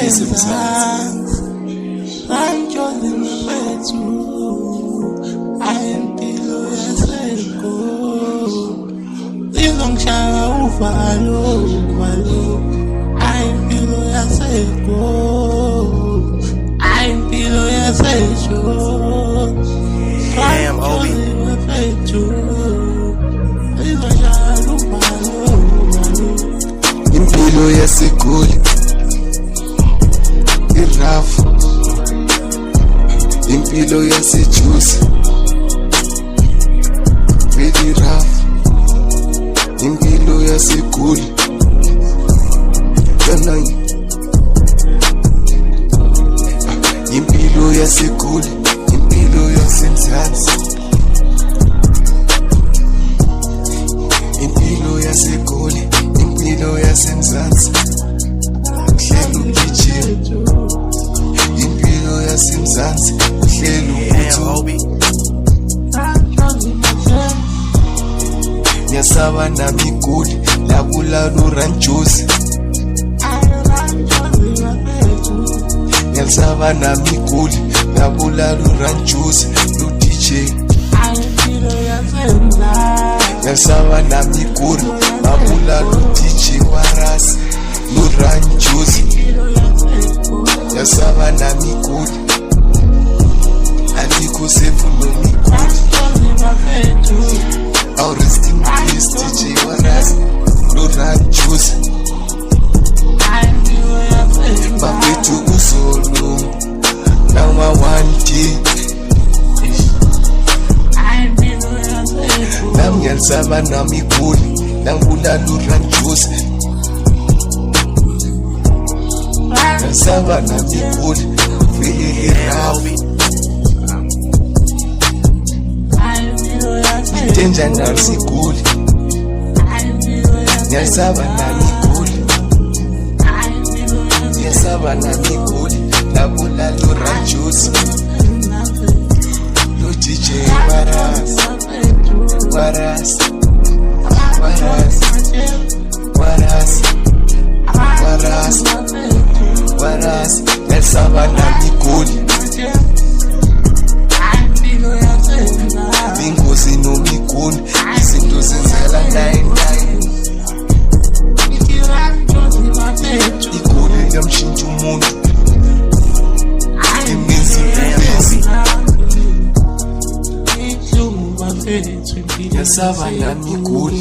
yasemzansi anjolini wethu ayempilo yaseko izongishaya uvalo ayempilo yaseko ayempilo yasethu anjolini wethu izongishaya uvalo impilo yaseGoli irafu, impilo yaseJusi very rough, impilo yaseGoli impilo yaseGoli, impilo yasemzansi, impilo yaseGoli, impilo yasemzansi, hlelo gijima, impilo yasemzansi, hlelo ukuthi ngiyasaba nami iGoli labulala uRanjusi, ngiyasaba nami iGoli labulala uRanjusi no-DJ, ngiyasaba nami iGoli labulala u-DJ Warasi no-Ranjusi, ngiyasaba nami iGoli alikho sefu noma iGoli. I'll rest in peace, DJ Warasi no-Ranjusi, bafethu kuzolo nawa 1D nami ngiyalisaba nami iGoli langibulala uRanjusi, ngiyalisaba nami iGoli vele rawi itenja nasi iGoli, ngiyalisaba nami iGoli, ngiyalisaba nami iGoli labulala uRanjusi no-DJ Warasi Warasi Warasi Warasi Warasi Warasi ngiyalisaba nami iGoli, ingozi noma iGoli izinto zenzela 99 iGoli liyamshintsha umuntu imenza ngiyasaba nami iGoli.